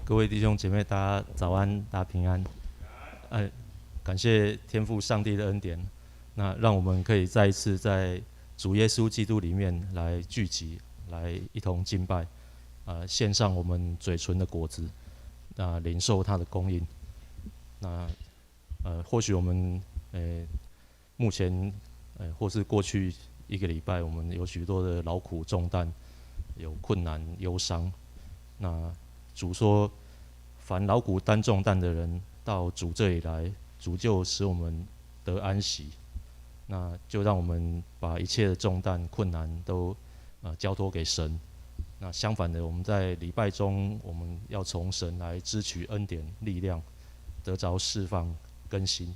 各位弟兄姐妹，大家早安，大家平安。感谢天父上帝的恩典，那让我们可以再一次在主耶稣基督里面来聚集，来一同敬拜，献上我们嘴唇的果子，领受他的供应。或许我们目前或是过去一个礼拜，我们有许多的劳苦重担，有困难忧伤。那主说，凡劳苦担重担的人到主这里来，主就使我们得安息。那就让我们把一切的重担困难都交托给神。那相反的，我们在礼拜中，我们要从神来支取恩典力量，得着释放更新。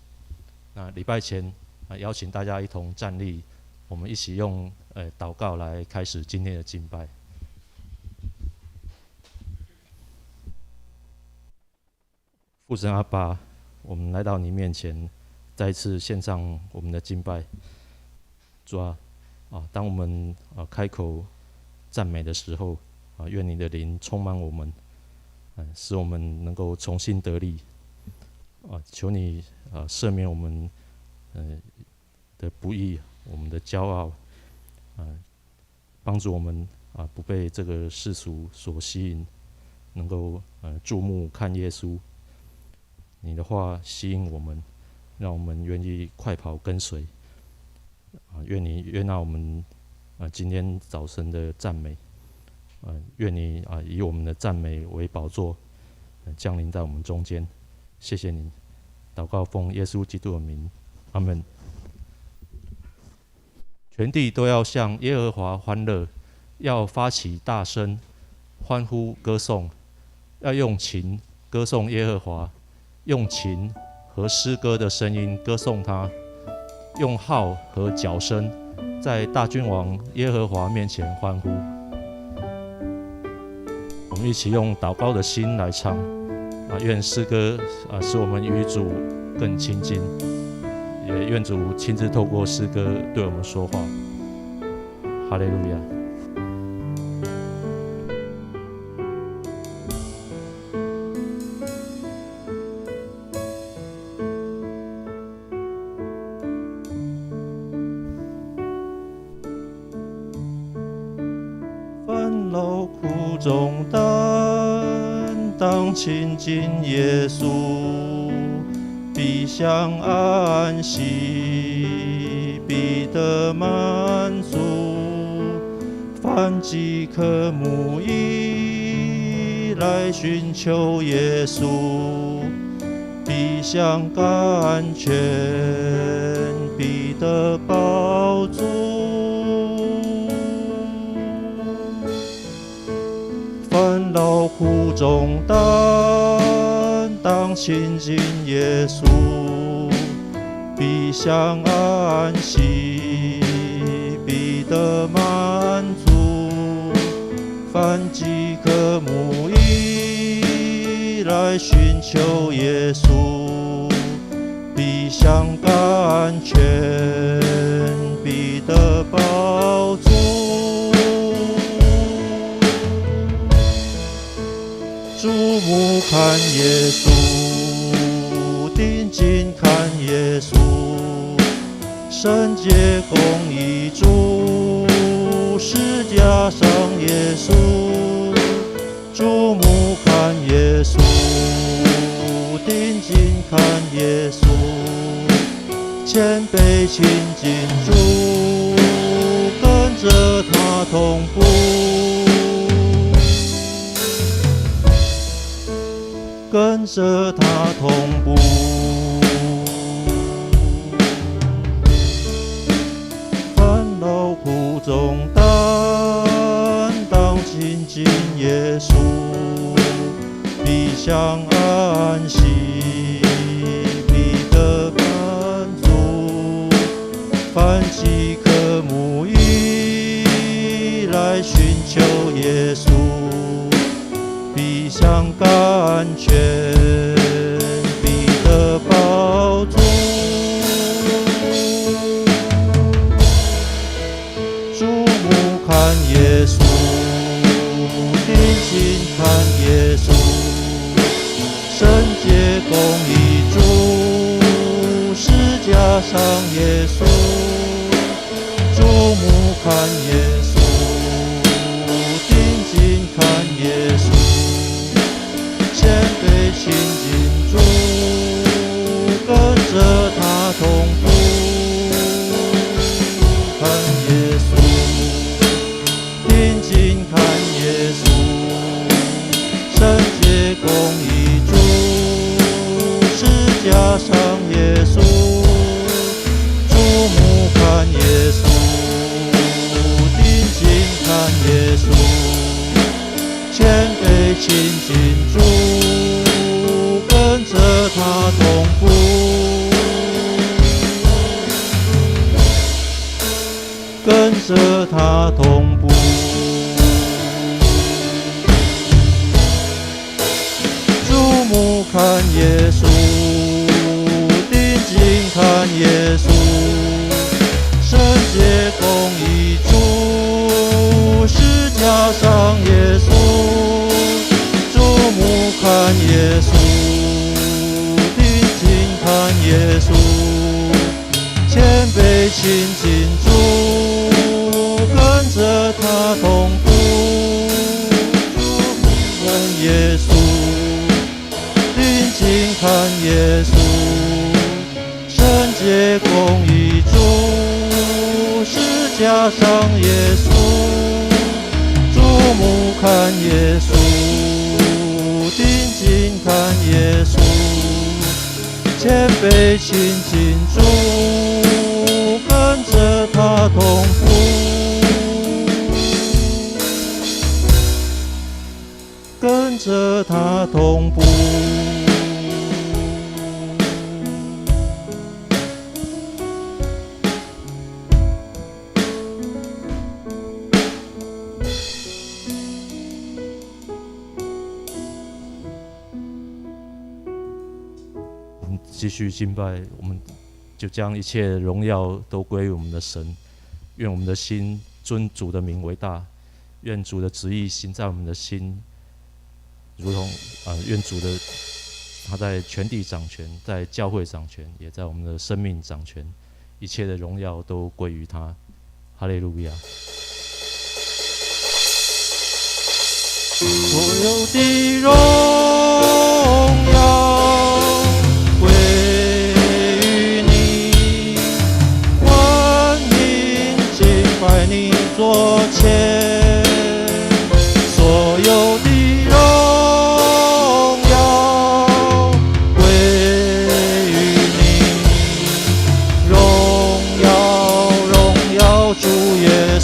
那礼拜前邀请大家一同站立，我们一起用祷告来开始今天的敬拜。父神阿爸，我们来到你面前，再一次献上我们的敬拜。主啊，当我们开口赞美的时候，愿你的灵充满我们，使我们能够重新得力。求你赦免我们的不义，我们的骄傲，帮助我们不被这个世俗所吸引，能够注目看耶稣。你的话吸引我们，让我们愿意快跑跟随。愿你悦纳我们今天早晨的赞美。愿你以我们的赞美为宝座，降临在我们中间。谢谢你，祷告奉耶稣基督的名，阿们。全地都要向耶和华欢乐，要发起大声欢呼歌颂，要用琴歌颂耶和华，用琴和诗歌的声音歌颂他，用号和角声在大君王耶和华面前欢呼。我们一起用祷告的心来唱，愿诗歌使我们与主更亲近，也愿主亲自透过诗歌对我们说话。哈利路亚。凡劳苦重担，当亲近耶稣，必享安息，必得满足。凡饥渴慕义来寻求耶稣，必享甘泉，必得饱足。凡劳苦重担，当亲近耶稣，必享安息，必得满足。凡饥渴慕义来寻求耶稣，必享甘泉，必得饱足。注目看耶稣，定睛看耶稣，圣洁公义主，十架上耶稣。注目看耶稣，定睛看耶稣，谦卑亲近主，跟着他同步。跟着他同步，凡劳苦重担，当亲近耶稣，必享安息，必得满足。凡饥渴慕义来寻求耶稣，必享甘泉，必得饱足。注目看耶稣，定睛看耶稣，上耶稣，注目看耶稣，定睛看耶稣，谦卑亲近主，跟着他同步，看耶稣，定睛看耶稣，圣洁公义主，十架上耶稣，注目看耶稣，定睛看耶稣，谦卑亲近主，跟着他同步，跟着他同步。注目看耶稣，定睛看耶稣，圣洁公义主，十架上耶稣，注目看耶稣，定睛看耶稣，谦卑亲近主，跟着他同步，注目看耶稣，定睛看耶稣，圣洁公义主，十架上耶稣，注目看耶稣，定睛看耶稣，谦卑亲近主，跟着他同步，跟着他同步。继续敬拜，我们就将一切荣耀都归于我们的神。愿我们的心尊主的名为大，愿主的旨意行在我们的心，如同愿主的他在全地掌权，在教会掌权，也在我们的生命掌权，一切的荣耀都归于他。哈利路亚！所有的荣耀拜你座前，所有的荣耀归于你，荣耀主耶稣。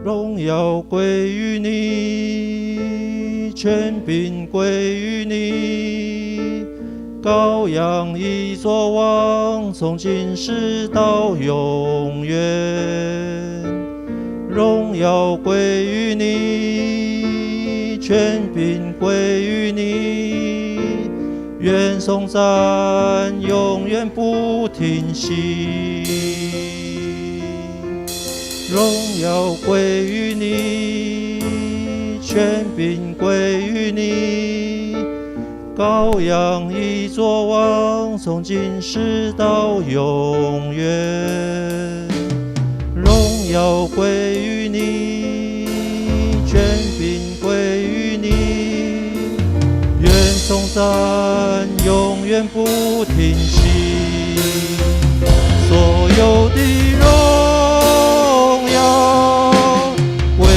荣耀归于你，权柄归于你，羔羊已作王，从今世到永远。荣耀归于你，权柄归于你，愿颂赞永远不停息。荣耀归于你，权柄归于你，羔羊已作王，从今世到永远。荣耀归于你，权柄归于你，愿颂赞永远不停息。所有的荣耀归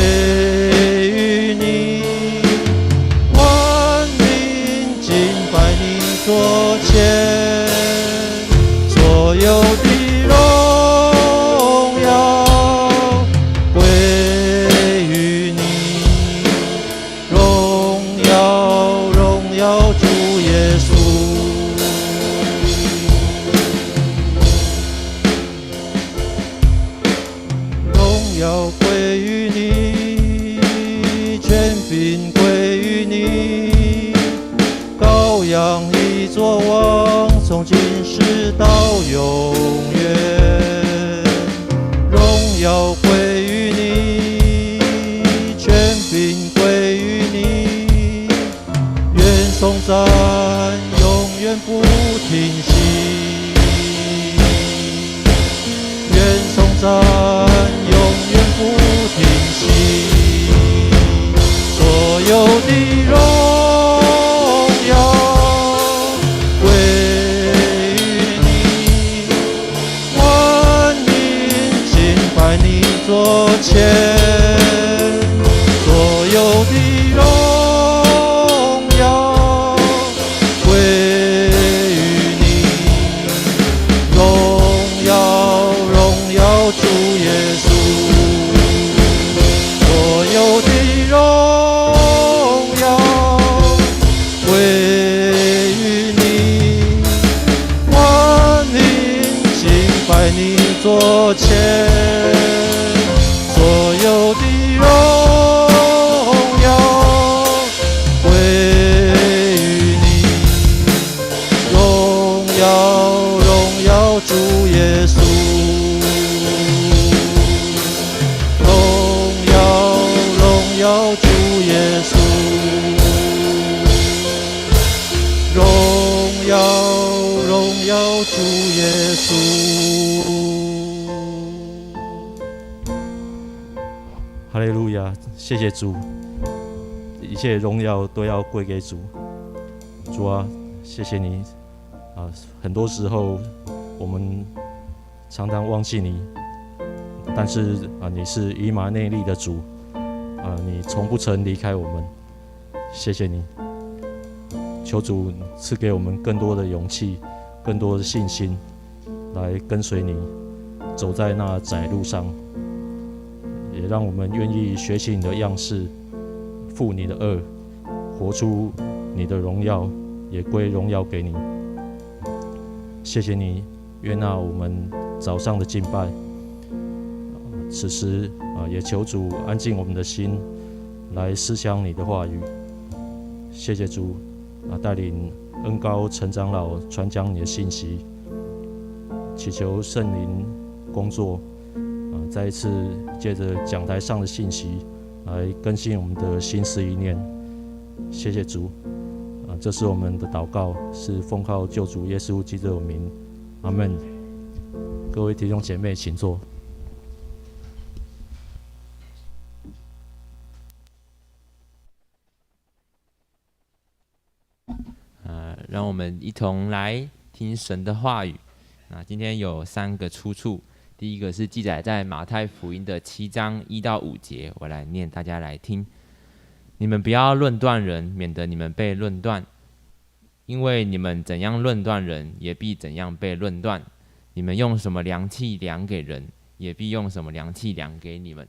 于你，万民敬拜你座前，所有的荣耀归于你，荣耀主耶稣。荣耀归于你，权柄归于你，羔羊已作王，从今世到永远。耀归于你，权柄归于你，愿颂赞永远不停息，愿颂赞永远不停息，所有的荣耀归于你，万民敬拜你座前，所有的荣耀归于你，荣耀荣耀主耶稣，所有的荣耀归于你，万民敬拜你座前，所有的荣耀归于你，荣耀荣耀主耶稣，荣耀荣耀主耶稣，荣耀荣耀主耶稣。哈利路亚！谢谢主，一切荣耀都要归给主。主啊，谢谢你啊！很多时候我们常常忘记你，但是啊，你是以马内利的主啊，你从不曾离开我们。谢谢你，求主赐给我们更多的勇气，更多的信心，来跟随你，走在那窄路上。也让我们愿意学习你的样式，负你的恶，活出你的荣耀，也归荣耀给你。谢谢你悦纳我们早上的敬拜，此时也求主安静我们的心，来思想你的话语。谢谢主带领恩高陈长老传讲你的信息，祈求圣灵工作。再一次借着讲台上的信息来更新我们的心思意念，谢谢主，这是我们的祷告，是奉靠救主耶稣基督的名，阿们。各位弟兄姐妹，请坐。让我们一同来听神的话语。那今天有3个出处。第一个是记载在马太福音的7章1到5节，我来念，大家来听。你们不要论断人，免得你们被论断，因为你们怎样论断人，也必怎样被论断。你们用什么量器量给人，也必用什么量器量给你们。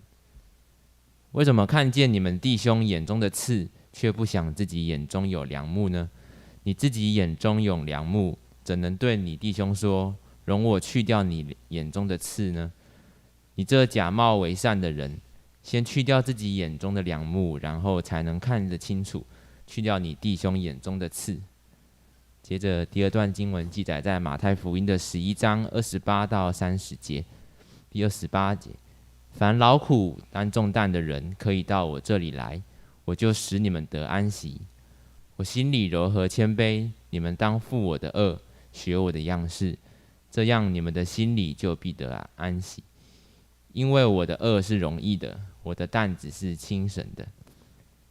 为什么看见你们弟兄眼中的刺，却不想自己眼中有梁木呢？你自己眼中有梁木，怎能对你弟兄说，容我去掉你眼中的刺呢？你这假冒为善的人，先去掉自己眼中的梁木，然后才能看得清楚，去掉你弟兄眼中的刺。接着第二段经文记载在马太福音的11章28到30节。第28节，凡劳苦担重担的人，可以到我这里来，我就使你们得安息。我心里柔和谦卑，你们当负我的轭，学我的样式，这样你们的心里就必得安息。因为我的轭是容易的，我的担子是轻省的。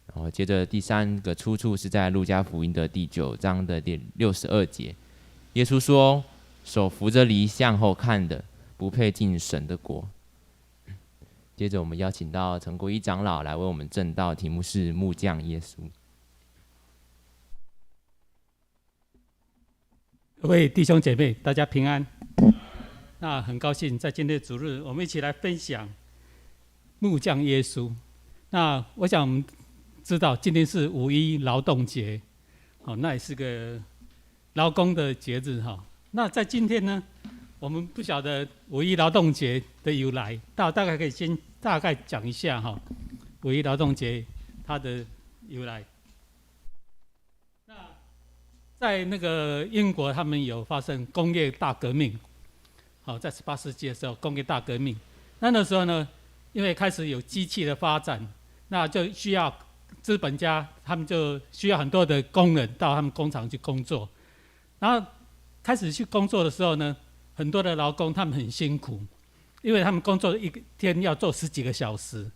然后接着第3个出处是在路加福音的第9章的第62节。耶稣说，手扶着犁向后看的，不配进神的国。接着我们邀请到陈国一长老来为我们证道，题目是木匠耶稣。各位弟兄姐妹，大家平安。那很高兴在今天的主日，我们一起来分享木匠耶稣。那我想我们知道今天是5·1劳动节，那也是个劳工的节日哈。那在今天呢，我们不晓得5·1劳动节的由来，大概可以先大概讲一下哈。5·1劳动节它的由来。那在那个英国，他们有发生工业大革命。好，在18世纪的时候，工业大革命，那时候呢，因为开始有机器的发展，那就需要资本家，他们就需要很多的工人到他们工厂去工作。然后开始去工作的时候呢，很多的劳工他们很辛苦，因为他们工作一天要做10几个小时，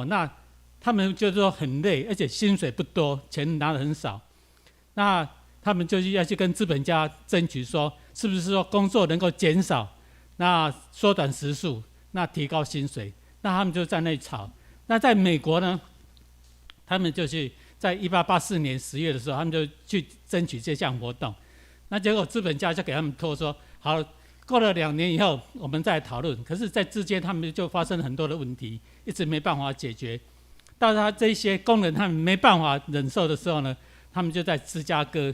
那他们就说很累，而且薪水不多，钱拿得很少。那他们就要去跟资本家争取说，是不是说工作能够减少，那缩短时数，那提高薪水。那他们就在那里吵。那在美国呢，他们就去在1884年10月的时候，他们就去争取这项活动。那结果资本家就给他们拖说，好，过了2年以后我们再来讨论。可是，在之间他们就发生很多的问题，一直没办法解决。到他这些工人他们没办法忍受的时候呢，他们就在芝加哥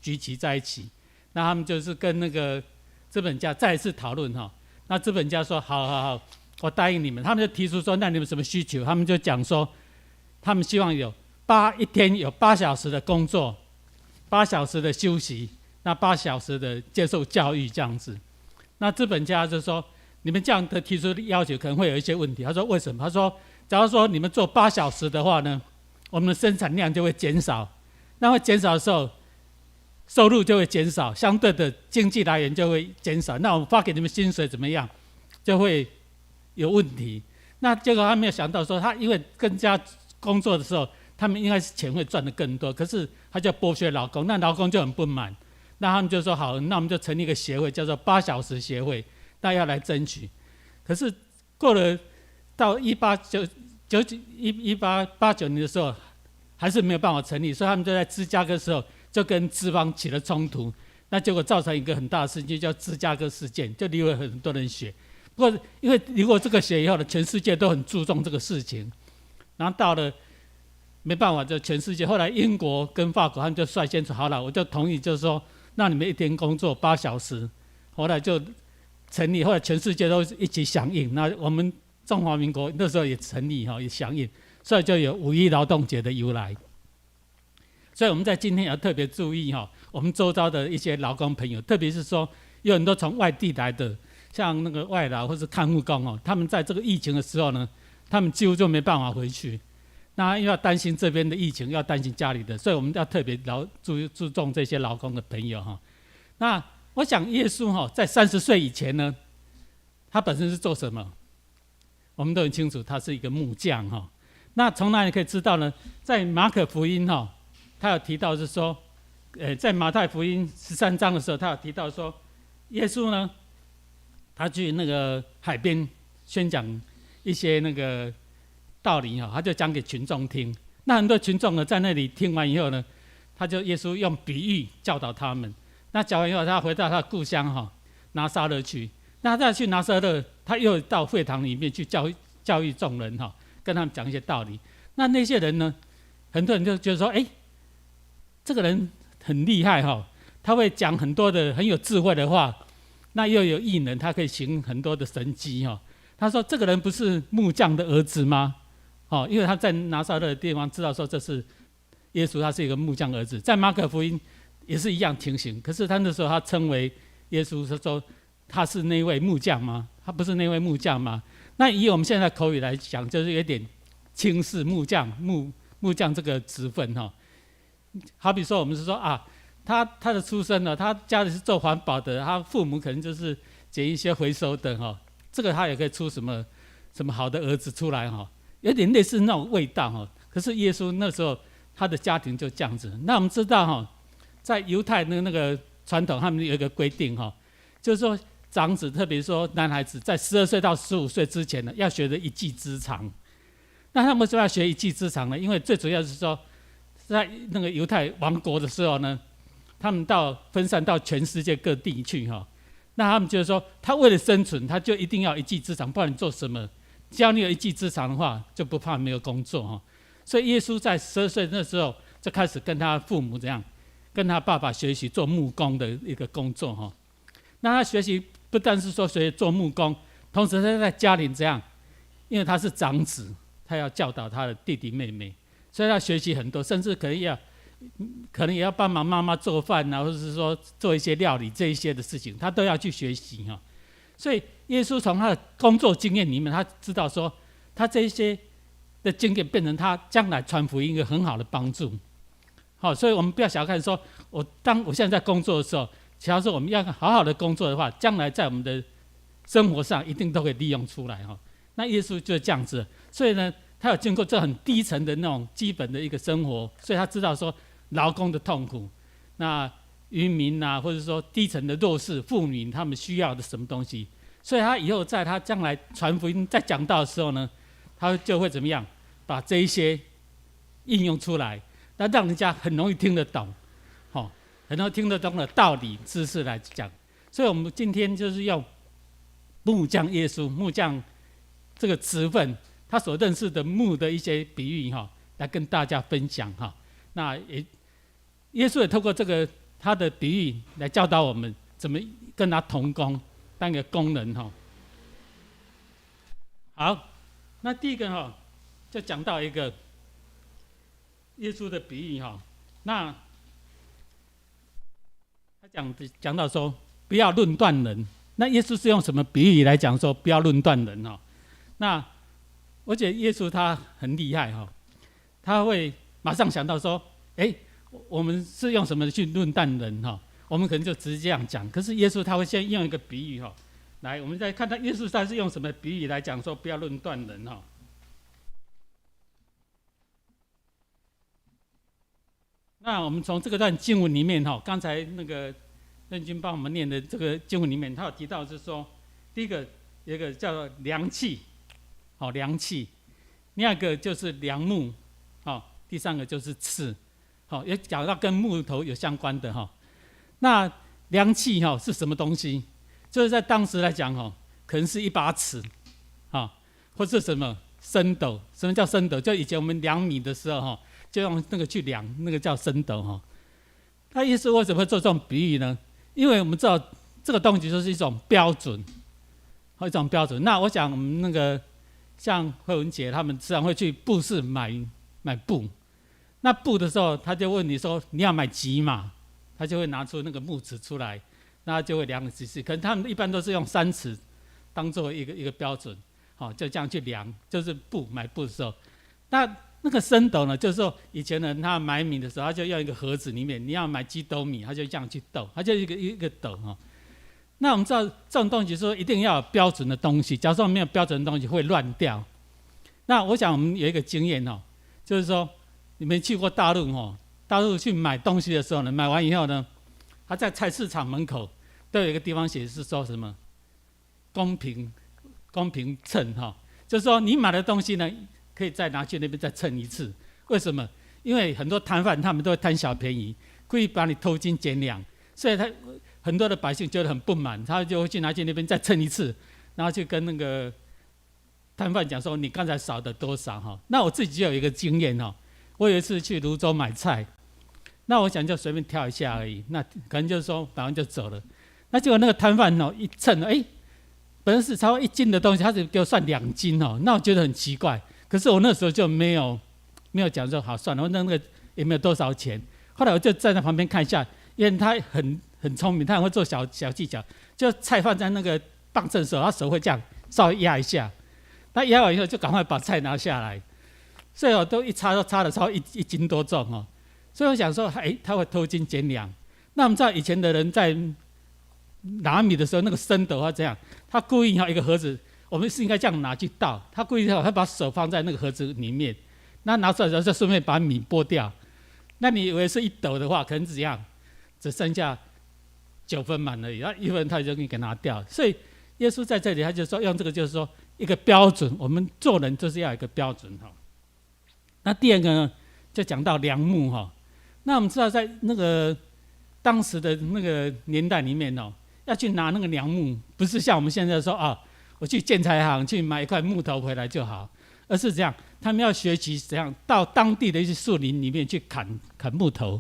聚集在一起。那他们就是跟那个资本家再一次讨论哈。那资本家说好，我答应你们。他们就提出说，那你们什么需求？他们就讲说，他们希望一天有8小时的工作，8小时的休息，那8小时的接受教育这样子。那资本家就说，你们这样的提出的要求可能会有一些问题。他说为什么？他说，假如说你们做8小时的话呢，我们的生产量就会减少，那会减少的时候，收入就会减少，相对的经济来源就会减少。那我们发给你们薪水怎么样，就会有问题。那结果他没有想到说，他因为更加工作的时候，他们应该是钱会赚得更多，可是他就剥削劳工，那劳工就很不满。那他们就说好，那我们就成立一个协会，叫做8小时协会，大家来争取。可是过了到1889年的时候，还是没有办法成立，所以他们就在芝加哥的时候就跟资方起了冲突。那结果造成一个很大的事情，叫芝加哥事件，就流了很多人血。不过因为流过这个血以后呢，全世界都很注重这个事情。然后到了没办法，就全世界后来英国跟法国他们就率先说好了，我就同意，就是说让你们一天工作8小时。后来就成立，后来全世界都一起响应。那我们中华民国那时候也成立也响应，所以就有5一劳动节的由来。所以我们在今天也要特别注意我们周遭的一些劳工朋友，特别是说有很多从外地来的，像那个外劳或是看护工他们在这个疫情的时候呢，他们几乎就没办法回去。那又要担心这边的疫情，又要担心家里的，所以我们要特别注重这些劳工的朋友那我想耶稣在30岁以前呢，他本身是做什么？我们都很清楚，他是一个木匠那从哪里可以知道呢？在马可福音他有提到是说，在马太福音13章的时候，他有提到说，耶稣呢，他去那个海边宣讲一些那个道理他就讲给群众听。那很多群众呢在那里听完以后呢，耶稣用比喻教导他们。那讲完以后，他回到他的故乡拿撒勒去。那他去拿撒勒，他又到会堂里面去教育众人跟他们讲一些道理。那些人呢，很多人就觉得说，这个人很厉害他会讲很多的很有智慧的话，那又有异能，他可以行很多的神迹他说这个人不是木匠的儿子吗？因为他在拿撒勒的地方知道说这是耶稣，他是一个木匠儿子。在马可福音也是一样情形，可是他那时候他称为耶稣说他是那位木匠吗？他不是那位木匠吗？那以我们现在口语来讲，就是有点轻视木匠这个职分好比说我们是说他的出身呢，他家里是做环保的，他父母可能就是捡一些回收的这个他也可以出什么好的儿子出来有点类似那种味道可是耶稣那时候他的家庭就这样子。那我们知道在犹太的那个传统，他们有一个规定就是说长子，特别说男孩子，在12岁到15岁之前呢，要学的一技之长。那他们为什么要学一技之长呢？因为最主要是说，在那个犹太王国的时候呢，他们分散到全世界各地去那他们就是说，他为了生存，他就一定要一技之长，不然你做什么？只要你有一技之长的话，就不怕没有工作所以耶稣在12岁那时候就开始跟他父母跟他爸爸学习做木工的一个工作那他学习不但是说学习做木工，同时他在家里因为他是长子，他要教导他的弟弟妹妹，所以他学习很多，甚至可能也要帮忙妈妈做饭或者是说做一些料理这一些的事情，他都要去学习所以耶稣从他的工作经验里面，他知道说，他这些的经验变成他将来传福音一个很好的帮助。好，所以我们不要小看说，当我现在在工作的时候，假如说我们要好好的工作的话，将来在我们的生活上一定都可以利用出来哈。那耶稣就是这样子，所以呢，他有经过这很低层的那种基本的一个生活，所以他知道说劳工的痛苦，那渔民啊，或者说低层的弱势妇女，他们需要的什么东西，所以他以后在他将来传福音在讲道的时候呢，他就会怎么样，把这一些应用出来，那让人家很容易听得懂，很容易听得懂的道理知识来讲。所以我们今天就是用木匠耶稣，木匠这个词分，他所认识的木的一些比喻来跟大家分享那耶稣也透过这个他的比喻来教导我们怎么跟他同工，当一个工人好，那第一个就讲到一个耶稣的比喻那他讲到说不要论断人。那耶稣是用什么比喻来讲说不要论断人那我觉得耶稣他很厉害他会马上想到说，我们是用什么去论断人我们可能就直接这样讲。可是耶稣他会先用一个比喻来，我们再看他耶稣他是用什么比喻来讲说不要论断人那我们从这个段经文里面刚才那个任君帮我们念的这个经文里面，他有提到是说，第一个有一个叫做量器，量器；第二个就是梁木，第三个就是刺，也讲到跟木头有相关的那量器是什么东西？就是在当时来讲可能是一把尺，或是什么升斗。什么叫升斗？就以前我们量米的时候就用那个去量，那个叫升斗那耶稣为什么会做这种比喻呢？因为我们知道这个东西就是一种标准，一种标准。那我想我们那个像慧文姐他们自然会去布市买布，那布的时候他就问你说你要买几码，他就会拿出那个木尺出来，那他就会量几次。可能他们一般都是用3尺当做一个标准，就这样去量，就是买布的时候。那个升斗呢，就是说以前人他买米的时候，他就用一个盒子里面，你要买几斗米，他就这样去斗，他就一个斗那我们知道这种东西说一定要有标准的东西，假如说没有标准的东西会乱掉。那我想我们有一个经验就是说你们去过大陆大陆去买东西的时候呢，买完以后呢，他在菜市场门口都有一个地方写是说什么公平称就是说你买的东西呢，可以再拿去那边再称一次。为什么？因为很多摊贩他们都会贪小便宜，故意把你偷斤减两，所以很多的百姓觉得很不满，他就会去拿去那边再称一次，然后去跟那个摊贩讲说你刚才少的多少那我自己就有一个经验我有一次去泸州买菜，那我想就随便挑一下而已，那可能就是说买完就走了。那结果那个摊贩一称本来是超过1斤的东西，他只给我算2斤那我觉得很奇怪。可是我那时候就没有讲说好算了，那个也没有多少钱。后来我就站在旁边看一下，因为他很聪明，他很会做小技巧，就菜放在那个磅秤的时候，他手会这样稍微压一下，他压完以后就赶快把菜拿下来，所以我都一插都插了超过1斤多重所以我想说他会偷斤减两。那我们知道以前的人在拿米的时候，那个升斗这样，他故意一个盒子，我们是应该这样拿去倒，他故意他把手放在那个盒子里面，那拿出来的时候就顺便把米剥掉。那你以为是1斗的话，可能只剩下9分满而已，那1分他就给拿掉。所以耶稣在这里他就说用这个就是说一个标准，我们做人就是要有一个标准那第二个呢，就讲到梁木那我们知道在那个当时的那个年代里面要去拿那个梁木，不是像我们现在说我去建材行去买一块木头回来就好，而是这样，他们要学习怎样到当地的一些树林里面去砍木头。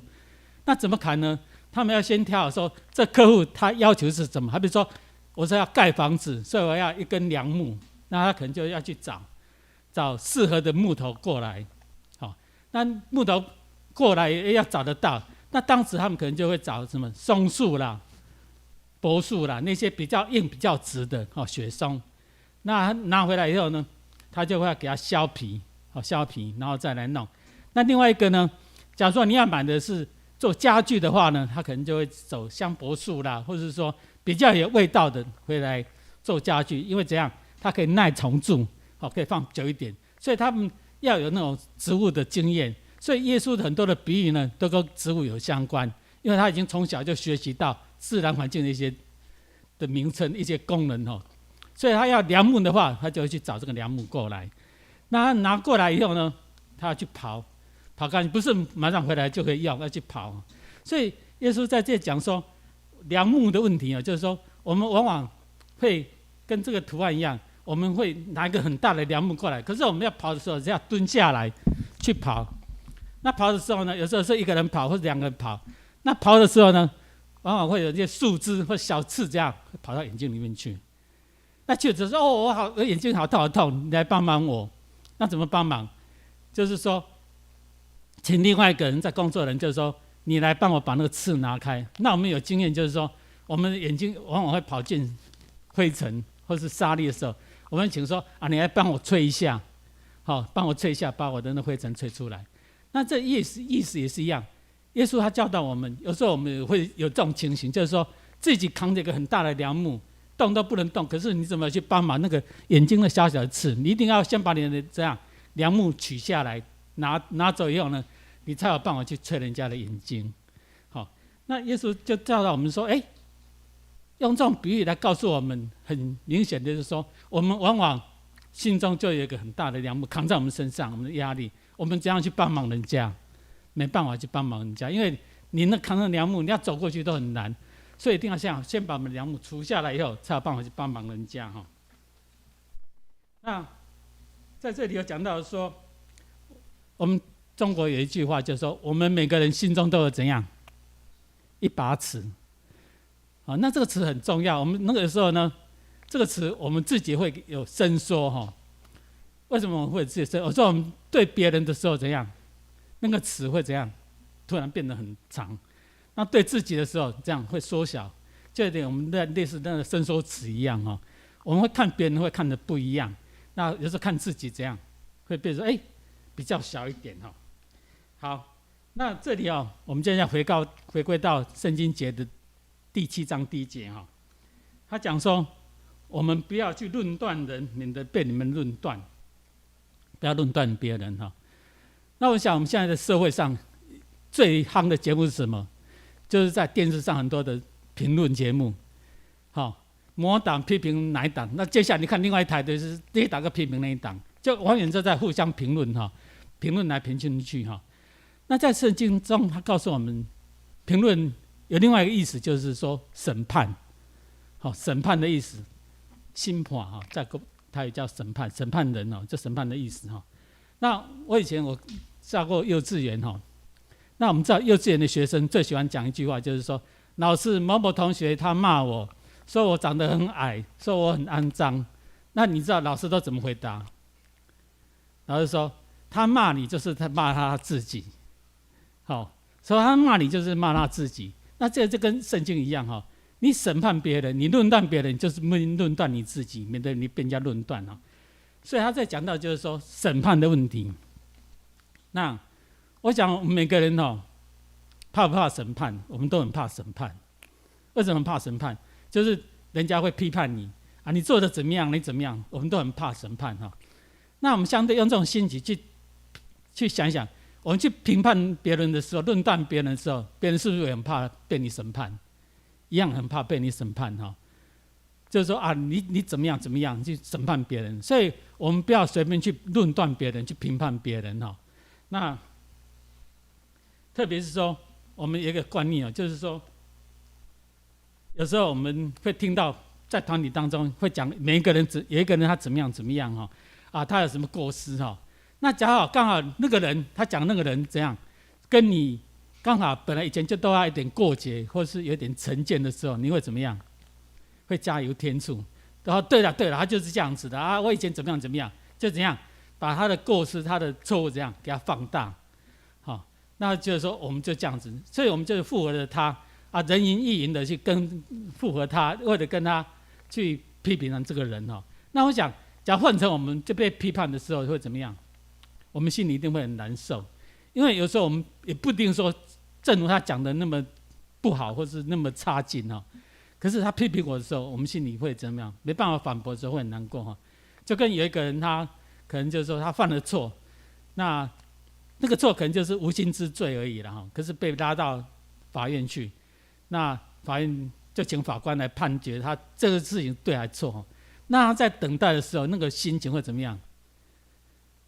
那怎么砍呢？他们要先挑好说这客户他要求是什么，好比说我说要盖房子，所以我要1根梁木，那他可能就要去找适合的木头过来。那木头过来也要找得到，那当时他们可能就会找什么松树啦、柏树啦，那些比较硬、比较直的雪松，那拿回来以后呢，他就会给它削皮，削皮，然后再来弄。那另外一个呢，假如说你要买的是做家具的话呢，他可能就会走香柏树啦，或者是说比较有味道的回来做家具，因为怎样，它可以耐虫蛀，可以放久一点，所以他们要有那种植物的经验。所以耶稣很多的比喻呢，都跟植物有相关，因为他已经从小就学习到自然环境的一些的名称、一些功能所以他要梁木的话，他就会去找这个梁木过来。那他拿过来以后呢，他要去刨干净，不是马上回来就可以用，要去刨。所以耶稣在这讲说梁木的问题就是说我们往往会跟这个图案一样，我们会拿一个很大的梁木过来，可是我们要刨的时候是要蹲下来去刨。那刨的时候呢，有时候是一个人刨或者两个人刨。那刨的时候呢，往往会有一些树枝或小刺这样会跑到眼睛里面去。那就只说我眼睛好痛好痛，你来帮忙我。那怎么帮忙？就是说，请另外一个人在工作的人，就是说你来帮我把那个刺拿开。那我们有经验，就是说我们眼睛往往会跑进灰尘或是沙粒的时候，我们请说你来帮我吹一下，帮我吹一下，把我的那灰尘吹出来。那这意思也是一样，耶稣他教导我们，有时候我们也会有这种情形，就是说自己扛着一个很大的梁木，动都不能动，可是你怎么去帮忙那个眼睛的小小的刺？你一定要先把你的这样梁木取下来，拿走以后呢，你才有办法去吹人家的眼睛。那耶稣就教导我们说，用这种比喻来告诉我们，很明显的就是说，我们往往心中就有一个很大的梁木扛在我们身上，我们的压力。我们怎样去帮忙人家？没办法去帮忙人家，因为你那扛着梁木，你要走过去都很难，所以一定要先把我们梁木除下来以后，才有办法去帮忙人家那在这里有讲到说，我们中国有一句话，就是说，我们每个人心中都有怎样一把尺那这个尺很重要。我们那个时候呢，这个尺我们自己会有伸缩为什么我们会自己伸？我说我们对别人的时候怎样，那个尺会怎样，突然变得很长。那对自己的时候，这样会缩小，就有点我们类似那个伸缩尺一样我们会看别人会看得不一样，那有时候看自己怎样，会变成比较小一点好，那这里我们现在回归到圣经节的第7章第1节他讲说，我们不要去论断人，免得被你们论断。不要论断别人那我想我们现在的社会上最夯的节目是什么？就是在电视上很多的评论节目某党批评哪一党，那接下来你看另外一台的是这一党个批评那一党，就永远就在互相评论评论来评论去那在圣经中他告诉我们，评论有另外一个意思，就是说审判审判的意思，审判在他也叫审判人就审判的意思那我以前上过幼稚园那我们知道幼稚园的学生最喜欢讲一句话，就是说，老师某某同学他骂我说我长得很矮，说我很肮脏。那你知道老师都怎么回答？老师说他骂你就是他骂他自己，所以他骂你就是骂他自己。那这就跟圣经一样你审判别人，你论断别人，就是论断你自己，免得你被人家论断所以他在讲到就是说审判的问题。那我想我们每个人怕不怕审判？我们都很怕审判。为什么怕审判？就是人家会批判你你做的怎么样，你怎么样，我们都很怕审判那我们相对用这种心情去想想，我们去评判别人的时候，论断别人的时候，别人是不是也很怕被你审判？一样很怕被你审判就是说你怎么样怎么样去审判别人，所以我们不要随便去论断别人，去评判别人那特别是说，我们有一个观念就是说，有时候我们会听到在团体当中会讲每一个人有一个人他怎么样怎么样他有什么过失那刚好那个人他讲那个人怎样，跟你刚好本来以前就都要一点过节，或是有点成见的时候，你会怎么样？会加油添醋。然后对了，他就是这样子的我以前怎么样怎么样，就怎样把他的过失、他的错误怎样给他放大。那就是说我们就这样子，所以我们就附和了他人云亦云的去附和他，或者跟他去批评这个人那我想，假如换成我们就被批判的时候会怎么样？我们心里一定会很难受，因为有时候我们也不一定说正如他讲的那么不好，或是那么差劲可是他批评我的时候，我们心里会怎么样？没办法反驳的时候会很难过就跟有一个人他可能就是说他犯了错，那个错可能就是无心之罪而已了可是被拉到法院去，那法院就请法官来判决他这个事情对还是错那他在等待的时候，那个心情会怎么样？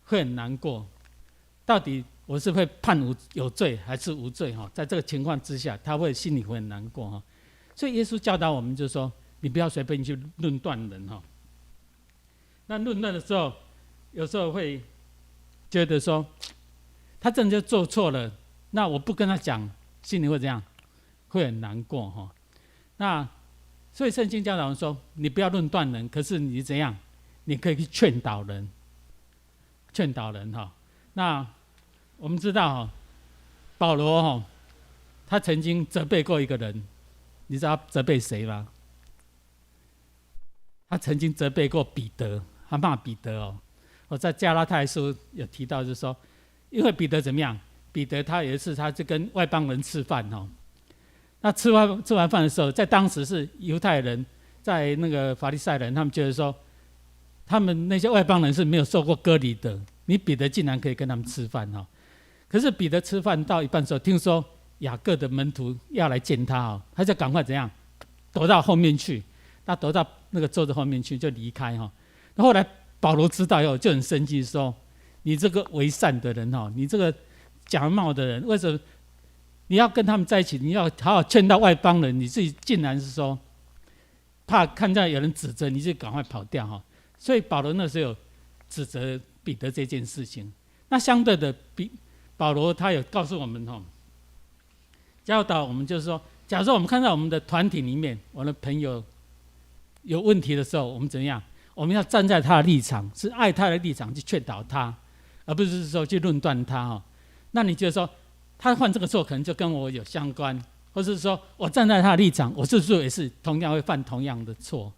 会很难过。到底我是会判有罪还是无罪在这个情况之下，他会心里会很难过所以耶稣教导我们就是说，你不要随便去论断人那论断的时候，有时候会觉得说，他真的就做错了，那我不跟他讲，心里会怎样？会很难过那所以圣经教导我们说，你不要论断人，可是你怎样？你可以去劝导人，那我们知道保罗他曾经责备过一个人，你知道他责备谁吗？他曾经责备过彼得，他骂彼得我在加拉太书有提到，就是说，因为彼得怎么样？彼得他有一次他就跟外邦人吃饭那吃完饭的时候，在当时是犹太人，在那个法利赛人，他们觉得说，他们那些外邦人是没有受过割礼的，你彼得竟然可以跟他们吃饭可是彼得吃饭到一半的时候，听说雅各的门徒要来见他他就赶快怎样，躲到后面去，他躲到那个桌子后面去就离开后来保罗知道以后就很生气说，你这个为善的人你这个假冒的人，为什么你要跟他们在一起？你要好好劝到外邦人，你自己竟然是说怕看到有人指责，你就赶快跑掉所以保罗那时候有指责彼得这件事情。那相对的，保罗他有告诉我们教导我们，就是说，假如说我们看到我们的团体里面，我的朋友有问题的时候，我们怎么样？我们要站在他的立场，是爱他的立场去劝导他，而不是说去论断他那你觉得说他犯这个错可能就跟我有相关，或是说我站在他的立场，我是不是也是同样会犯同样的错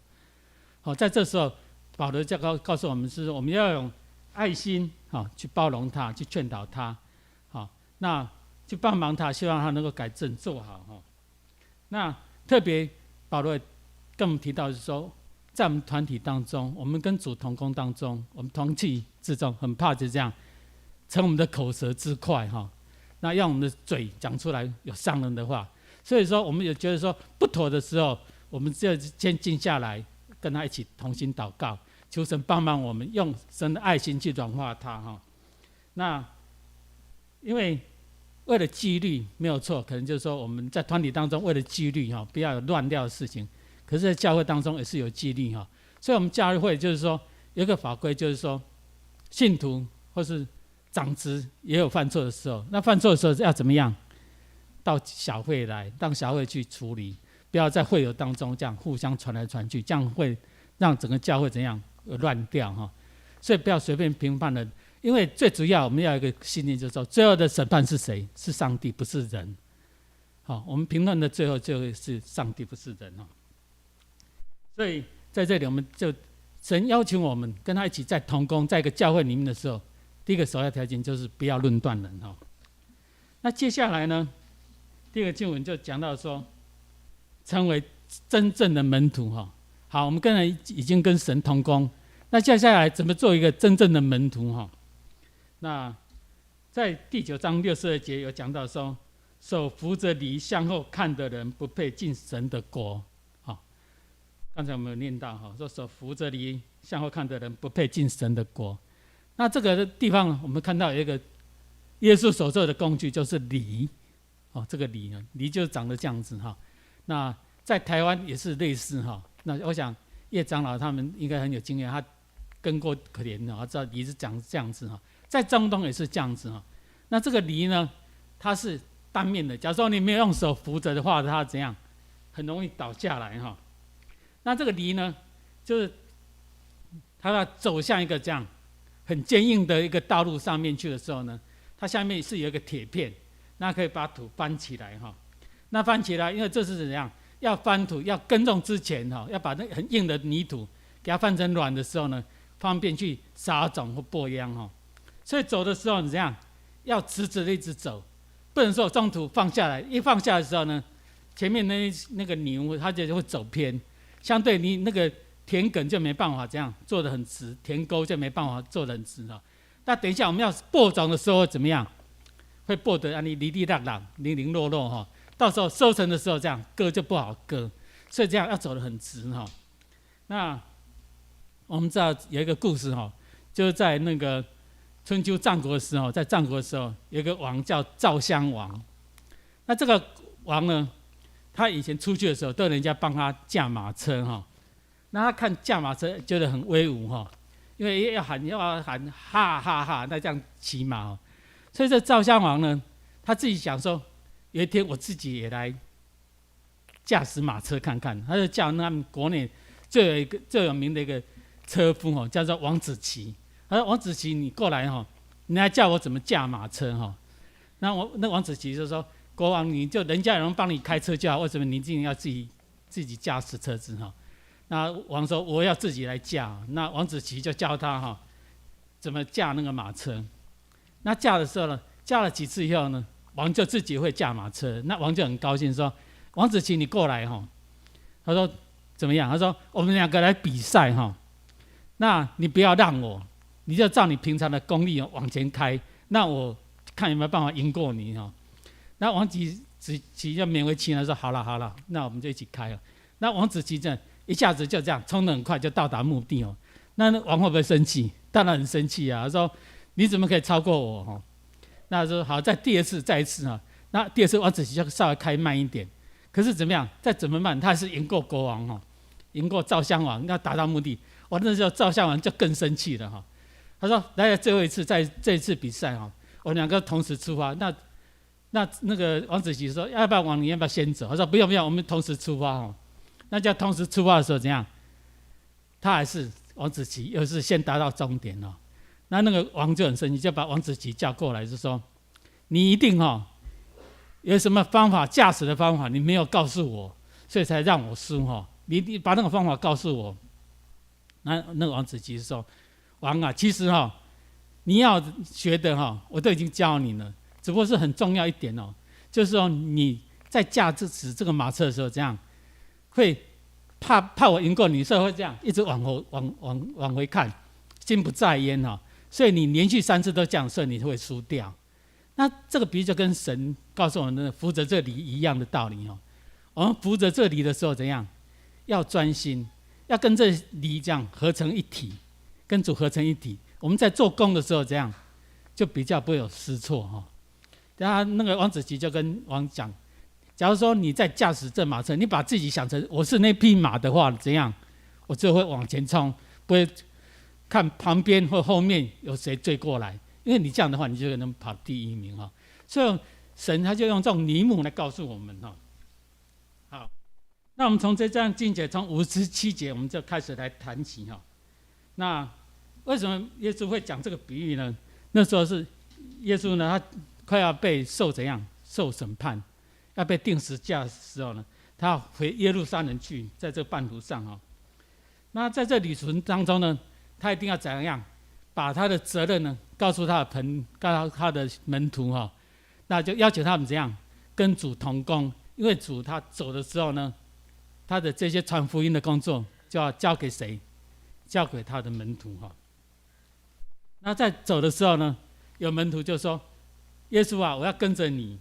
在这时候保罗就告诉我们，是我们要用爱心去包容他，去劝导他那去帮忙他，希望他能够改正做好那特别保罗跟我们提到，是说在我们团体当中，我们跟主同工当中，我们同气之中，很怕就这样成我们的口舌之快那让我们的嘴讲出来有伤人的话。所以说我们也觉得说不妥的时候，我们就先静下来，跟他一起同心祷告，求神帮忙我们用神的爱心去软化他那因为为了纪律没有错，可能就是说我们在团体当中为了纪律不要有乱掉的事情。可是在教会当中也是有纪律所以我们教会就是说有一个法规，就是说信徒或是长子也有犯错的时候，那犯错的时候要怎么样？到小会来，让小会去处理，不要在会友当中这样互相传来传去，这样会让整个教会怎样乱掉所以不要随便评判人，因为最主要我们要有一个信念，就是说最后的审判是谁？是上帝，不是人我们评论的最后就是上帝，不是人所以在这里我们就神邀请我们跟他一起在同工，在一个教会里面的时候，第一个首要条件就是不要论断人那接下来呢，第二个经文就讲到说，成为真正的门徒好，我们跟人已经跟神同工，那接下来怎么做一个真正的门徒那在第9章62节有讲到说，手扶着犁向后看的人不配进神的国刚才我们有念到说手扶着犁向后看的人不配进神的国。那这个地方我们看到有一个耶稣所做的工具，就是犁这个犁就长得这样子那在台湾也是类似那我想叶长老他们应该很有经验，他跟过可怜知道犁是长这样子在中东也是这样子那这个犁呢，它是单面的，假如说你没有用手扶着的话，它怎样？很容易倒下来那这个犁呢，就是它要走向一个这样很坚硬的一个道路上面去的时候呢，它下面是有一个铁片，那可以把土搬起来那翻起来，因为这是怎样？要翻土，要耕种之前哈，要把那很硬的泥土给它翻成软的时候呢，方便去撒种或播秧哈。所以走的时候你怎样？要直直的一直走，不能说中途放下来。一放下来的时候呢，前面那个牛它就会走偏，相对你那个田埂就没办法这样做得很直，田沟就没办法做得很直哈。那等一下我们要播种的时候怎么样？会播得你哩哩浪浪、零零落落哈。到时候收成的时候这样割就不好割，所以这样要走得很直哈。那我们知道有一个故事哈，就是在那个春秋战国的时候，在战国的时候有一个王叫赵襄王。那这个王呢，他以前出去的时候都有人家帮他驾马车哈。那他看驾马车觉得很威武哈，因为要喊哈哈哈，那这样骑马哦。所以这赵襄王呢，他自己想说，有一天我自己也来驾驶马车看看。他就叫他们国内最有名的一个车夫哦，叫做王子奇。他说：“王子奇，你过来哈，你来教我怎么驾马车哈。”那王子奇就说：“国王，你就人家有人帮你开车就好，为什么你一定要自己驾驶车子哈？”那王说：“我要自己来驾。”那王子奇就教他哈怎么驾那个马车。那驾的时候呢，驾了几次以后呢，王就自己会驾马车。那王就很高兴说：“王子奇，你过来哈。”他说：“怎么样？”他说：“我们两个来比赛哈。那你不要让我，你就照你平常的功力往前开。那我看有没有办法赢过你哈。”那王子奇就勉为其难说：“好了，那我们就一起开了。”那王子奇这一下子就这样冲得很快，就到达目的哦。那王会不会生气？当然很生气啊！他说：“你怎么可以超过我？”哈，那说好，第二次再一次哈。那第二次王子奇就稍微开慢一点，可是怎么样？再怎么慢，他还是赢过国王哈，赢过赵襄王，要达到目的。哇，那时候赵襄王就更生气了哈。他说：“来，最后一次，在这一次比赛哈，我们两个同时出发。”那个王子奇说：“要不要王，你要不要先走？”他说：“不用，我们同时出发哈。”那叫同时出发的时候怎样？他还是王子奇，又是先达到终点哦。那个王就很生气，就把王子奇叫过来，就说：“你一定有什么方法驾驶的方法，你没有告诉我，所以才让我输哈。你把那个方法告诉我。”那个王子奇说：“王啊，其实你要学的我都已经教你了，只不过是很重要一点就是说你在驾驶这个马车的时候，这样会怕我赢过你，所以会这样一直往回看，心不在焉所以你连续3次都这样，所以你会输掉。那这个比喻就跟神告诉我们的扶着这犁一样的道理我们扶着这犁的时候怎样？要专心，要跟这犁这样合成一体，跟主合成一体。我们在做工的时候怎样，就比较不会有失错然后那个王子奇就跟王讲，假如说你在驾驶这马车，你把自己想成我是那匹马的话，怎样？我就会往前冲，不会看旁边或后面有谁追过来，因为你这样的话，你就能跑第1名所以神他就用这种题目来告诉我们好，那我们从这章经节，从57节我们就开始来谈起那为什么耶稣会讲这个比喻呢？那时候是耶稣呢，他快要被受审判，要被钉十字架的时候呢，他要回耶路撒冷去，在这半途上那在这旅程当中呢，他一定要怎样把他的责任呢告诉他的门徒那就要求他们怎样跟主同工，因为主他走的时候呢，他的这些传福音的工作就要交给谁？交给他的门徒那在走的时候呢，有门徒就说：“耶稣啊，我要跟着你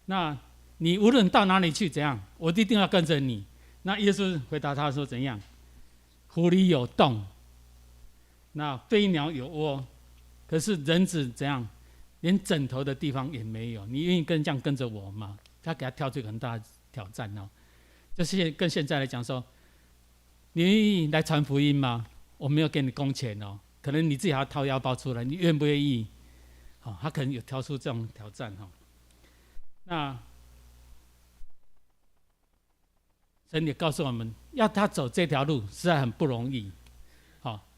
那你无论到哪里去怎样，我一定要跟着你。”那耶稣回答他说：“怎样？湖里有洞，那飞鸟有窝，可是人子怎样，连枕头的地方也没有。你愿意这样跟着我吗？”他给他挑出一个很大的挑战就是跟现在来讲说，你愿意来传福音吗？我没有给你工钱可能你自己还要掏腰包出来，你愿不愿意？他可能有挑出这种挑战那神也告诉我们，要他走这条路实在很不容易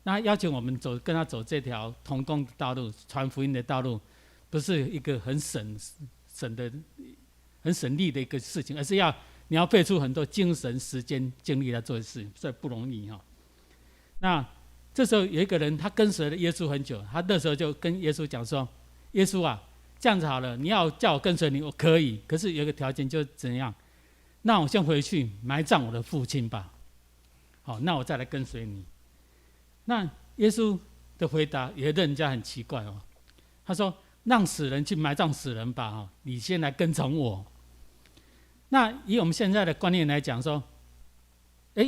那要求我们跟他走这条同工的道路，传福音的道路，不是一个很省的很省力的一个事情，而是你要费出很多精神、时间、精力来做的事情，所以不容易哈。那这时候有一个人，他跟随了耶稣很久，他那时候就跟耶稣讲说：“耶稣啊，这样子好了，你要叫我跟随你，我可以，可是有一个条件，就是怎样？那我先回去埋葬我的父亲吧。好，那我再来跟随你。”那耶稣的回答也让人家很奇怪哦。他说：“让死人去埋葬死人吧，哈，你先来跟从我。”那以我们现在的观念来讲说，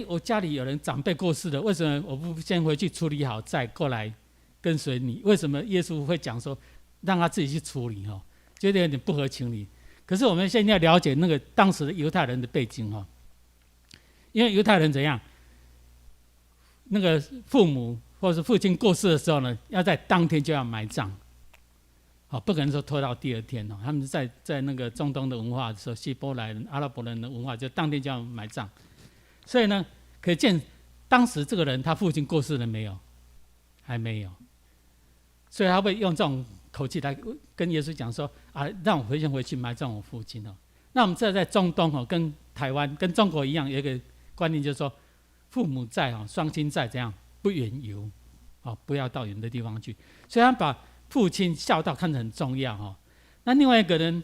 我家里有人长辈过世了，为什么我不先回去处理好，再过来跟随你？为什么耶稣会讲说让他自己去处理？哈，觉得有点不合情理。可是我们现在要了解那个当时的犹太人的背景哈，因为犹太人怎样，那个父母或者是父亲过世的时候呢，要在当天就要埋葬。好，不可能说拖到第二天哦。他们在那个中东的文化的时候，希伯来人、阿拉伯人的文化，就当天就要埋葬。所以呢，可见当时这个人他父亲过世了没有？还没有。所以他会用这种口气来跟耶稣讲说：“啊，让我先回去埋葬我父亲哦。”那我们这在中东哦，跟台湾、跟中国一样，有一个观念就是说，父母在哦，双亲在，怎样不远游，哦，不要到远的地方去。所以他把父亲孝道看得很重要哈。那另外一个人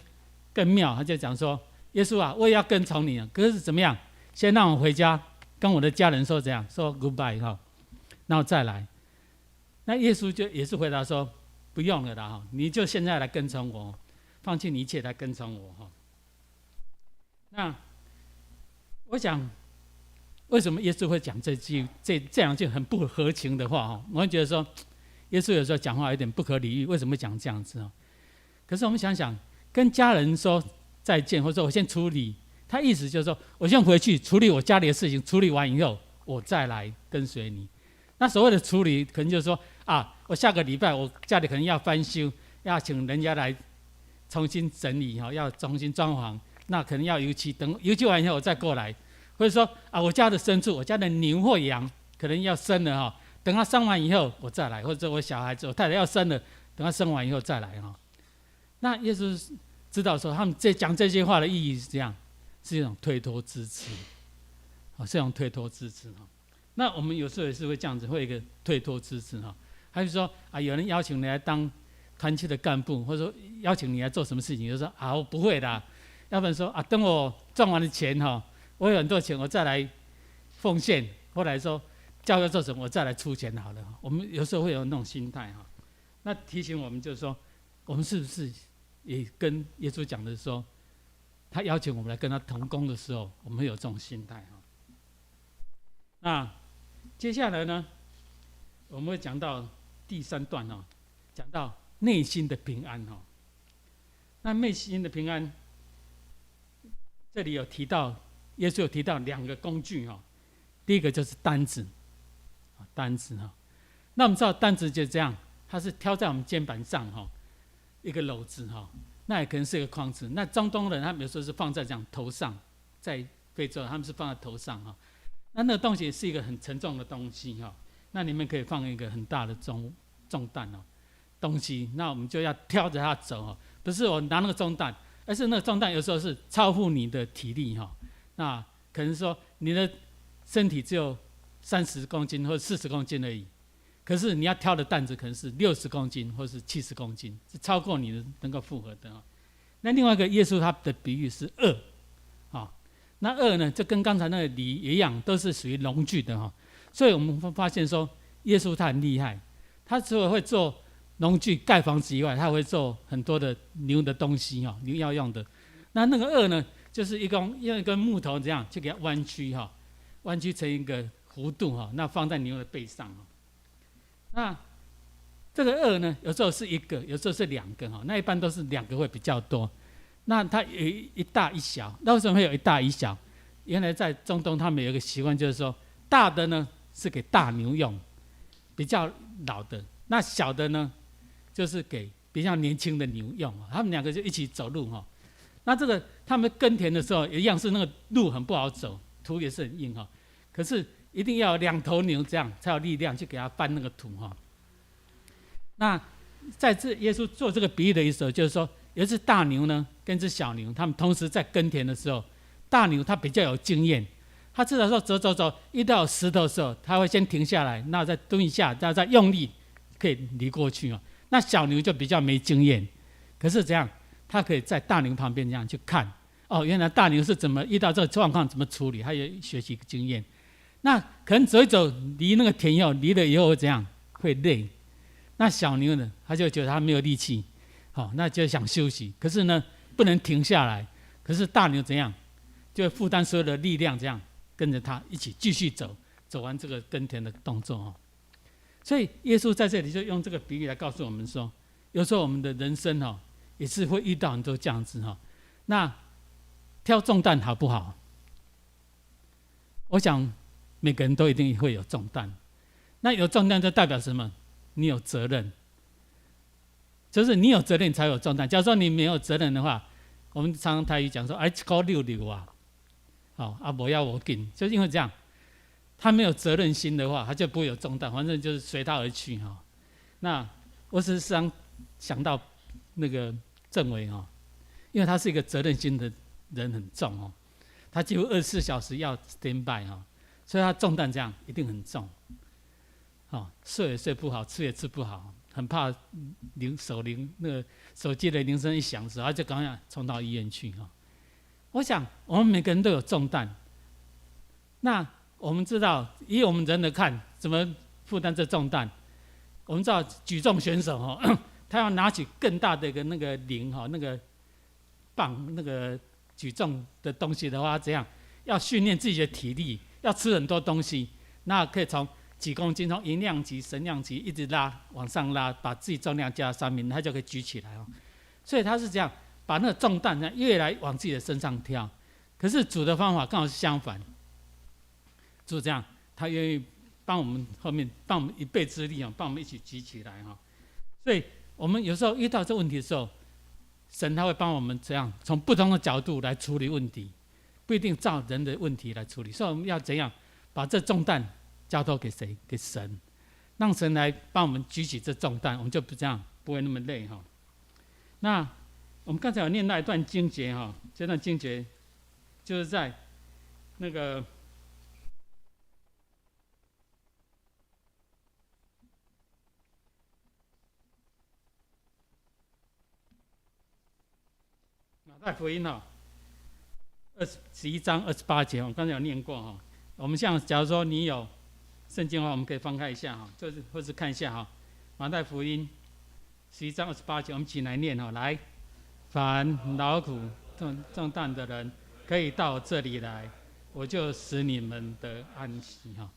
更妙，他就讲说：“耶稣啊，我也要跟从你啊，可是怎么样？先让我回家跟我的家人说怎样，说 goodbye 哈，然后再来。”那耶稣就也是回答说：“不用了啦哈，你就现在来跟从我，放弃你一切来跟从我哈。”那我想，为什么耶稣会讲这两句很不合情的话哈？我会觉得说，耶稣有时候讲话有点不可理喻，为什么讲这样子哦？可是我们想想，跟家人说再见，或者说我先处理，他意思就是说我先回去处理我家里的事情，处理完以后我再来跟随你。那所谓的处理，可能就是说啊，我下个礼拜我家里可能要翻修，要请人家来重新整理哈，要重新装潢，那可能要油漆，等油漆完以后我再过来，或者说啊，我家的牲畜，我家的牛或羊可能要生了哈。等他生完以后，我再来，或者我小孩子、我太太要生了，等他生完以后再来哈。那耶稣知道说，他们讲这些话的意义是这样，是一种推脱支持，是一种推脱支持哈。那我们有时候也是会这样子，会有一个推脱支持哈。还是说啊，有人邀请你来当团契的干部，或者说邀请你来做什么事情，就说啊，我不会的，要不然说啊，等我赚完了钱哈，我有很多钱，我再来奉献，或者说教要做什么，我再来出钱好了。我们有时候会有那种心态哈。那提醒我们就是说，我们是不是也跟耶稣讲的说，他邀请我们来跟他同工的时候，我们会有这种心态哈。那接下来呢，我们会讲到第3段哈，讲到内心的平安哈。那内心的平安，这里有提到，耶稣有提到2个工具哈。第一个就是担子，担子哈。那我们知道担子就这样，它是挑在我们肩膀上哈，一个篓子哈，那也可能是一个筐子。那中东人他们有时候是放在这样头上，在非洲他们是放在头上哈。那个东西是一个很沉重的东西哈，那里面可以放一个很大的重担哦，东西。那我们就要挑着它走哈，不是我拿那个重担，而是那个重担有时候是超乎你的体力哈。那可能说你的身体只有30公斤或者40公斤而已，可是你要挑的担子可能是60公斤或是70公斤，是超过你的能够负荷的哈。那另外一个耶稣他的比喻是轭啊。那轭呢，就跟刚才那个犁一样，都是属于农具的哈。所以我们会发现说，耶稣他很厉害，他除了会做农具盖房子以外，他会做很多的牛的东西哈，牛要用的。那个轭呢，就是用一根木头这样去给它弯曲哈，弯曲成一个弧度哈，那放在牛的背上哈。那这个轭呢，有时候是1个，有时候是2个哈。那一般都是2个会比较多。那它有一大一小，那为什么会有一大一小？原来在中东他们有一个习惯，就是说大的呢是给大牛用，比较老的；那小的呢就是给比较年轻的牛用。他们2个就一起走路哈。那这个他们耕田的时候一样是那个路很不好走，土也是很硬哈。可是一定要有2头牛这样才有力量去给它搬那个土哈。那在这耶稣做这个比喻的意思，就是说有一只大牛呢，跟一只小牛，他们同时在耕田的时候，大牛它比较有经验，它知道说走，遇到石头的时候，它会先停下来，那再蹲一下，再用力可以离过去哦。那小牛就比较没经验，可是这样，它可以在大牛旁边这样去看，哦，原来大牛是怎么遇到这个状况怎么处理，它有学习经验。那可能走一走，离那个田离了以后会怎样？会累。那小牛呢，它就觉得它没有力气，好，那就想休息。可是呢，不能停下来。可是大牛怎样？就负担所有的力量，这样跟着它一起继续走，走完这个耕田的动作哦。所以耶稣在这里就用这个比喻来告诉我们说，有时候我们的人生哦，也是会遇到很多这样子哈。那挑重担好不好？我想每个人都一定会有重担。那有重担就代表什么？你有责任，就是你有责任才有重担。假如说你没有责任的话，我们常常台语讲说，哎，一口溜溜啊，好啊，不要我紧，就是因为这样，他没有责任心的话，他就不会有重担，反正就是随他而去哈。那我只是想到那个政委哈，因为他是一个责任心的人很重哦，他几乎24小时要 stand by 哈，所以他重担这样一定很重。哦，睡也睡不好，吃也吃不好，很怕那个手机的铃声一响的时候，他就赶快冲到医院去哈。我想我们每个人都有重担，那我们知道以我们人的看，怎么负担这重担？我们知道举重选手哈，他要拿起更大的一个那个铃哈，那个棒那个举重的东西的话，怎样？要训练自己的体力，要吃很多东西，那可以从几公斤，从银量级、神量级一直拉往上拉，把自己重量加上面，他就可以举起来哦。所以他是这样，把那个重担呢越来往自己的身上挑。可是主的方法刚好是相反，主这样，他愿意帮我们后面帮我们一臂之力哦，帮我们一起举起来哈。所以我们有时候遇到这问题的时候，神他会帮我们这样从不同的角度来处理问题，不一定照人的问题来处理。所以我们要怎样把这重担交托给谁？给神，让神来帮我们举起这重担，我们就不这样，不会那么累哈。那我们刚才有念那一段经节哈，这段经节就是在那个马太福音哈，11章28节，我们刚才有念过哈。我们像假如说你有圣经的话，我们可以翻开一下哈，就是或是看一下哈，马太福音11章28节，我们一起来念哈，来，凡劳苦重担的人，可以到这里来，我就使你们得安息哈。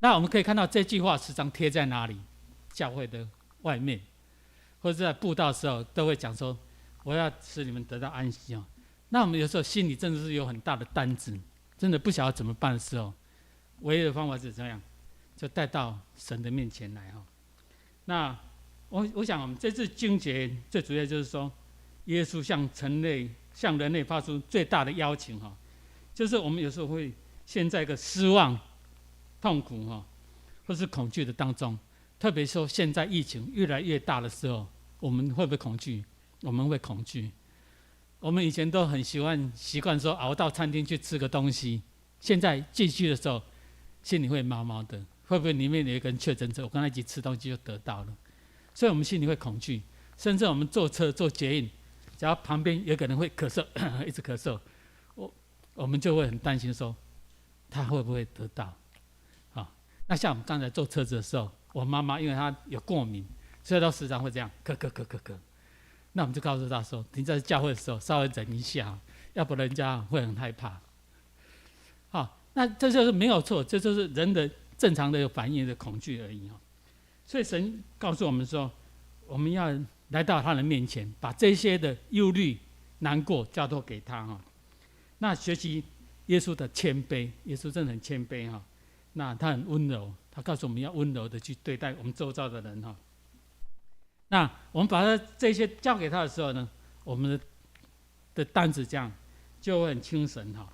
那我们可以看到这句话时常贴在哪里？教会的外面，或者在布道的时候都会讲说，我要使你们得到安息哦。那我们有时候心里真的是有很大的担子，真的不晓得怎么办的时候，唯一的方法是这样，就带到神的面前来哈。那我想我们这次经节最主要就是说，耶稣向人类发出最大的邀请哈，就是我们有时候会陷在一个失望、痛苦哈，或是恐惧的当中。特别说现在疫情越来越大的时候，我们会不会恐惧？我们会恐惧。我们以前都很习惯说熬到餐厅去吃个东西，现在进去的时候，心里会毛毛的，会不会里面有一个人确诊者，我跟他一起吃东西就得到了，所以我们心里会恐惧。甚至我们坐车坐捷运，只要旁边有个人会咳嗽，一直咳嗽，我们就会很担心说，他会不会得到？好，那像我们刚才坐车子的时候，我妈妈因为她有过敏，所以她时常会这样咳。那我们就告诉她说，你在教会的时候稍微忍一下，要不然人家会很害怕。好，那这就是没有错，这就是人的正常的反应的恐惧而已。所以神告诉我们说，我们要来到他的面前，把这些的忧虑、难过交托给他哈。那学习耶稣的谦卑，耶稣真的很谦卑哈。那他很温柔，他告诉我们要温柔的去对待我们周遭的人哈。那我们把这些交给他的时候呢，我们的担子这样就会很轻省哈。